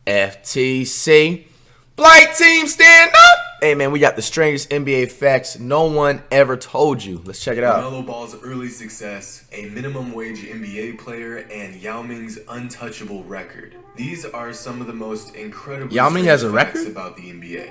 FTC. Flight team, stand up! Hey, man, we got the strangest NBA facts no one ever told you. Let's check it out. LaMelo Ball's early success, a minimum wage NBA player, and Yao Ming's untouchable record. These are some of the most incredible Yao Ming has a facts record? about the NBA.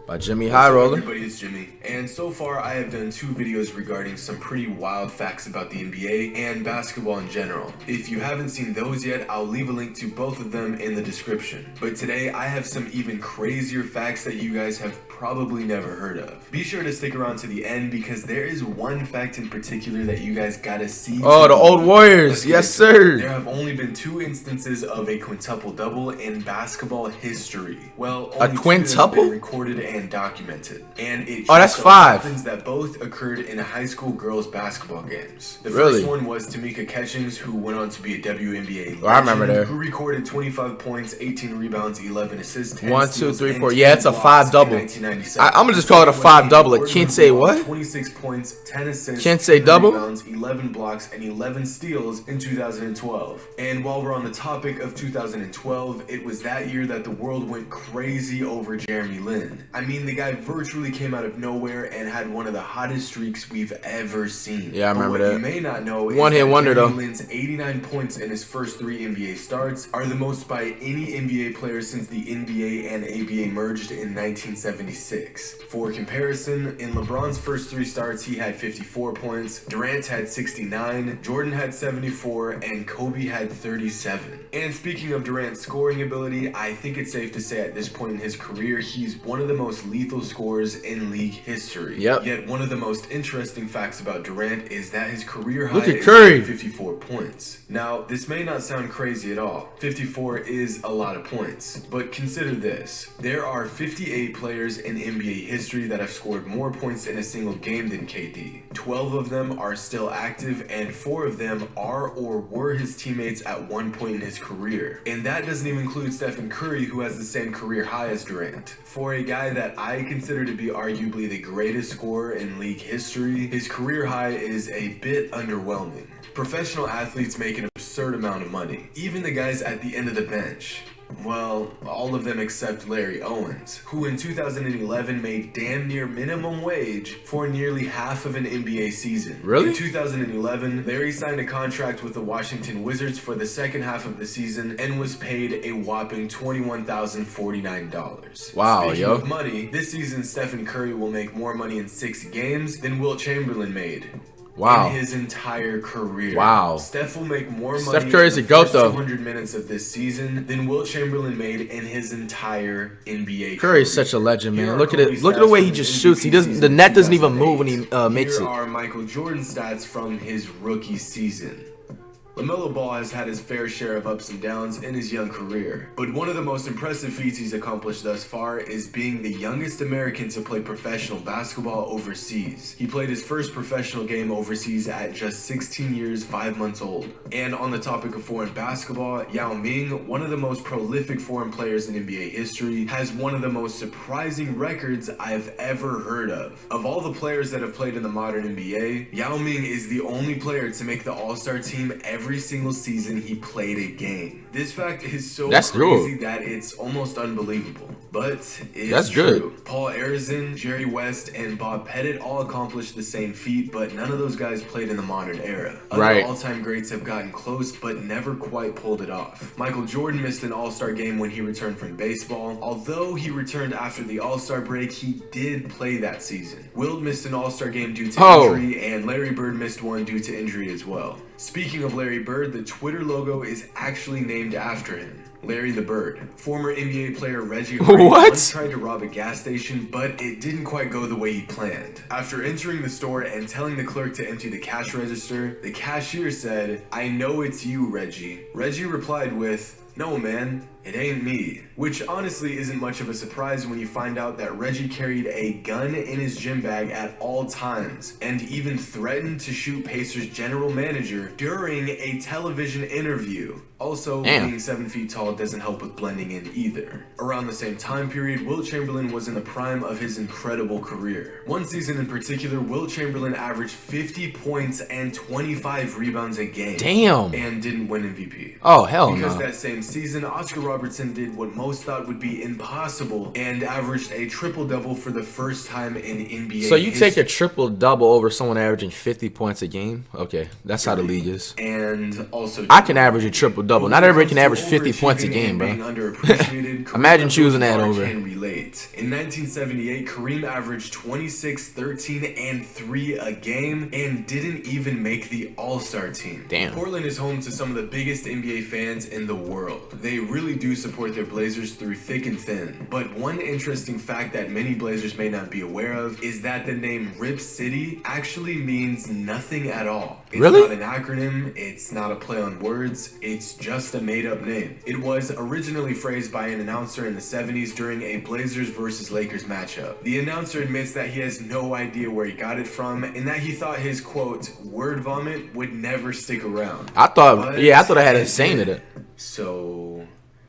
By Jimmy High Roller. Everybody, it's Jimmy, and so far I have done 2 videos regarding some pretty wild facts about the NBA and basketball in general. If you haven't seen those yet, I'll leave a link to both of them in the description. But today I have some even crazier facts that you guys have probably never heard of. Be sure to stick around to the end because there is one fact in particular that you guys gotta see. Oh, the old Warriors. Yes, sir. There have only been 2 instances of a quintuple double in basketball history. Well, a only 2 quintuple? that have been recorded and documented, and it that's just so 5 happens that both occurred in high school girls basketball games. The Really? first one was Tamika Catchings, who went on to be a WNBA legend, I remember that. who recorded 25 points, 18 rebounds, 11 assists, 10 1, 2, steals, 3, and 4. 10 Yeah, it's a blocks 5 double. in 1997. I'm gonna just call it a 5 double. It can't say what? 26 points, 10 assists, Can't say 10 double? rebounds, 11 blocks, and 11 steals in 2012. And while we're on the topic of 2012, it was that year that the world went crazy over Jeremy Lin. I mean, the guy virtually came out of nowhere and had one of the hottest streaks we've ever seen. Yeah, I remember but what that. you may not know is One hit that wonder, Jeremy though. Lin's 89 points in his first 3 NBA starts are the most by any NBA player since the NBA and ABA merged in 1976. For comparison, in LeBron's first 3 starts, he had 54 points, Durant had 69, Jordan had 74, and Kobe had 37. And speaking of Durant's scoring ability, I think it's safe to say at this point in his career, he's one of the most lethal scorers in league history. Yep. Yet one of the most interesting facts about Durant is that his career high Look at is Curry. 54 points. Now, this may not sound crazy at all. 54 is a lot of points. But consider this. There are 58 players in NBA history that have scored more points in a single game than KD. 12 of them are still active, and 4 of them are or were his teammates at one point in his career. And that doesn't even include Stefan Curry, who has the same career high as Durant. For a guy that I consider to be arguably the greatest scorer in league history, his career high is a bit underwhelming. Professional athletes make an absurd amount of money. Even the guys at the end of the bench. Well, all of them except Larry Owens, who in 2011 made damn near minimum wage for nearly half of an NBA season. Really? In 2011, Larry signed a contract with the Washington Wizards for the second half of the season and was paid a whopping $21,049. Wow, Speaking yo. of money, this season Stephen Curry will make more money in 6 games than Wilt Chamberlain made. Wow. In his entire career. Wow. Steph will make more money Steph Curry's in a the goat, first though. 200 minutes of this season than Wilt Chamberlain made in his entire NBA Curry is career. such a legend, Here man. are Look at Kobe it. Look at the stats way from he his just shoots. He MVP doesn't. The season net doesn't even 2008. move when he makes Here it. are Michael Jordan stats from his rookie season. LaMelo Ball has had his fair share of ups and downs in his young career, but one of the most impressive feats he's accomplished thus far is being the youngest American to play professional basketball overseas. He played his first professional game overseas at just 16 years, 5 months old. And on the topic of foreign basketball, Yao Ming, one of the most prolific foreign players in NBA history, has one of the most surprising records I've ever heard of. Of all the players that have played in the modern NBA, Yao Ming is the only player to make the All-Star team every single season he played a game. This fact is so crazy that it's almost unbelievable. But it's true. Paul Arizin, Jerry West, and Bob Pettit all accomplished the same feat, but none of those guys played in the modern era. Other all-time greats have gotten close, but never quite pulled it off. Michael Jordan missed an All-Star game when he returned from baseball. Although he returned after the All-Star break, he did play that season. Wilt missed an All-Star game due to injury, and Larry Bird missed one due to injury as well. Speaking of Larry Bird, the Twitter logo is actually named after him. Larry the Bird. Former NBA player Reggie once tried to rob a gas station, but it didn't quite go the way he planned. After entering the store and telling the clerk to empty the cash register, the cashier said, "I know it's you, Reggie." Reggie replied with, "No, man, it ain't me." Which honestly isn't much of a surprise when you find out that Reggie carried a gun in his gym bag at all times, and even threatened to shoot Pacers general manager during a television interview. Also, being 7 feet tall doesn't help with blending in either. Around the same time period, Wilt Chamberlain was in the prime of his incredible career. One season in particular, Wilt Chamberlain averaged 50 points and 25 rebounds a game. Damn. And didn't win MVP. Oh, hell no. Because that same season, Oscar Robertson did what most thought would be impossible and averaged a triple-double for the first time in NBA So you history. take a triple-double over someone averaging 50 points a game? Okay, that's how the league is. And also, I can average a triple-double. Not everybody can average 50 points a game, bro. Imagine choosing that over. Can relate. In 1978, Kareem averaged 26, 13, and 3 a game and didn't even make the All-Star team. Damn. Portland is home to some of the biggest NBA fans in the world. They really do support their Blazers through thick and thin. But one interesting fact that many Blazers may not be aware of is that the name Rip City actually means nothing at all. It's Really? not an acronym, it's not a play on words, it's just a made-up name. It was originally phrased by an announcer in the 70s during a Blazers versus Lakers matchup. The announcer admits that he has no idea where he got it from and that he thought his, quote, word vomit would never stick around. I thought I had a it saying to did. that. So,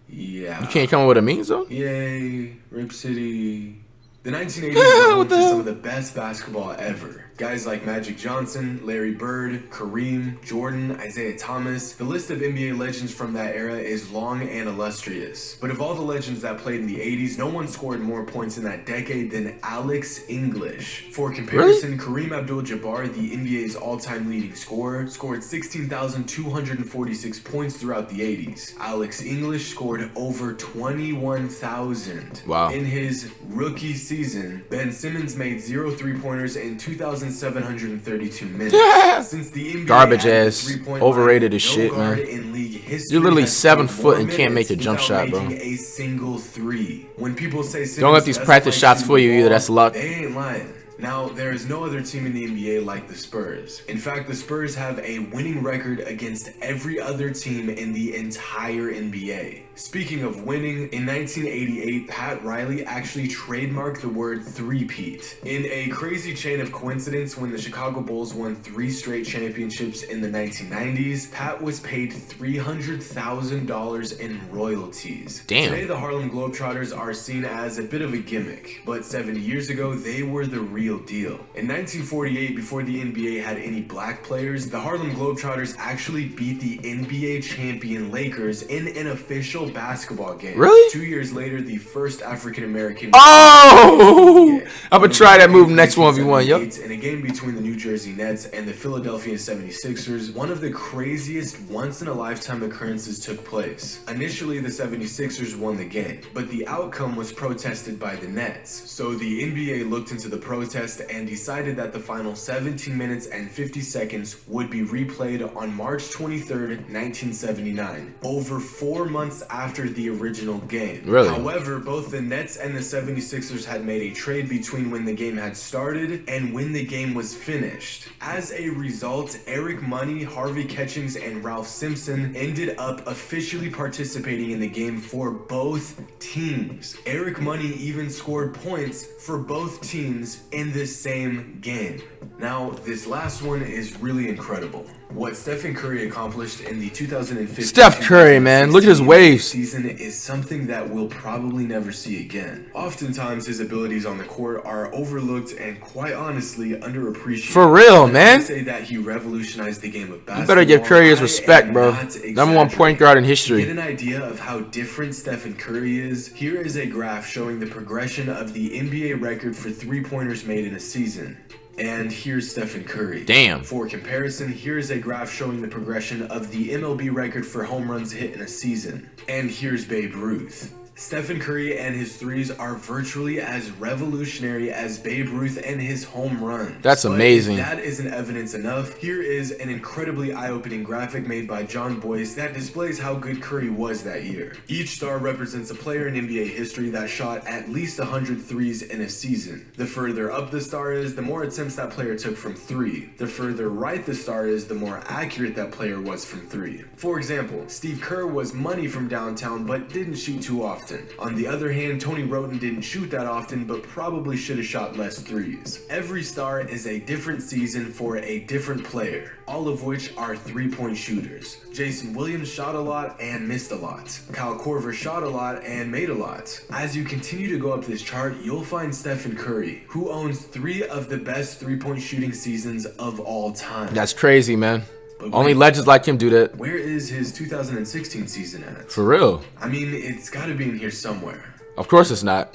yeah. You can't come up with a means though? Yay, Rip City. The 1980s Yeah, were home what the to hell? some of the best basketball ever. Guys like Magic Johnson, Larry Bird, Kareem, Jordan, Isaiah Thomas. The list of NBA legends from that era is long and illustrious. But of all the legends that played in the 80s, no one scored more points in that decade than Alex English. For comparison, Kareem Abdul-Jabbar, the NBA's all-time leading scorer, scored 16,246 points throughout the 80s. Alex English scored over 21,000. Wow. In his rookie season, Ben Simmons made 0 three-pointers in 2,732 minutes. Since the NBA Garbage added the ass, three-point overrated line, as no shit, guard man. in league history You're literally has 7 played foot more and can't make a minutes jump without shot, bro. making a single three. When people say Simmons Don't let these doesn't practice like shots shooting fool you the either, ball, that's luck. They ain't lying. Now, there is no other team in the NBA like the Spurs. In fact, the Spurs have a winning record against every other team in the entire NBA. Speaking of winning, in 1988, Pat Riley actually trademarked the word three-peat. In a crazy chain of coincidence, when the Chicago Bulls won 3 straight championships in the 1990s, Pat was paid $300,000 in royalties. Damn. Today, the Harlem Globetrotters are seen as a bit of a gimmick, but 70 years ago, they were the real deal. In 1948, before the NBA had any black players, the Harlem Globetrotters actually beat the NBA champion Lakers in an official basketball game. Really? 2 years later, the first African American. Oh! I'm gonna try that move next 1v1, yup. In a game between the New Jersey Nets and the Philadelphia 76ers, one of the craziest once-in-a-lifetime occurrences took place. Initially, the 76ers won the game, but the outcome was protested by the Nets. So the NBA looked into the protest and decided that the final 17 minutes and 50 seconds would be replayed on March 23rd, 1979, over 4 months after the original game. Really? However, both the Nets and the 76ers had made a trade between when the game had started and when the game was finished. As a result, Eric Money, Harvey Catchings, and Ralph Simpson ended up officially participating in the game for both teams. Eric Money even scored points for both teams in the same game. Now, this last one is really incredible. What Stephen Curry accomplished in the 2015 Steph Curry, man, look at his waves. season is something that we'll probably never see again. Oftentimes, his abilities on the court are overlooked and, quite honestly, underappreciated. For real, When man. I say that he revolutionized the game of basketball, You better give Curry his I respect, am bro. not #1 point guard in to get history. an idea of how different Stephen Curry is, here is a graph showing the progression of the NBA record for three-pointers made in a season. And here's Stephen Curry. Damn. For comparison, here's a graph showing the progression of the MLB record for home runs hit in a season. And here's Babe Ruth. Stephen Curry and his threes are virtually as revolutionary as Babe Ruth and his home run. That's amazing. If that isn't evidence enough, here is an incredibly eye-opening graphic made by John Boyce that displays how good Curry was that year. Each star represents a player in NBA history that shot at least 100 threes in a season. The further up the star is, the more attempts that player took from three. The further right the star is, the more accurate that player was from three. For example, Steve Kerr was money from downtown but didn't shoot too often. often. On the other hand, Tony Wroten didn't shoot that often, but probably should have shot less threes. Every star is a different season for a different player, all of which are three-point shooters. Jason Williams shot a lot and missed a lot. Kyle Korver shot a lot and made a lot. As you continue to go up this chart, you'll find Stefan Curry, who owns 3 of the best three-point shooting seasons of all time. That's crazy, man. But Only legends like him do that. Where is his 2016 season at? For real. I mean, it's gotta be in here somewhere. Of course it's not.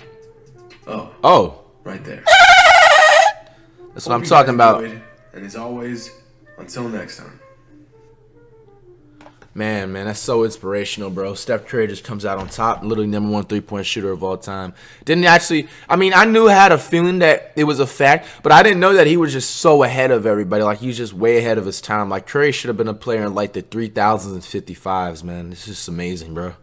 Oh. Right there. That's what I'm talking about. And as always, until next time. Man, that's so inspirational, bro. Steph Curry just comes out on top, literally #1 3-point shooter of all time. Didn't actually, I mean, I knew I had a feeling that it was a fact, but I didn't know that he was just so ahead of everybody. Like, he was just way ahead of his time. Like, Curry should have been a player in, like, the 3000s and 55s, man. This is just amazing, bro.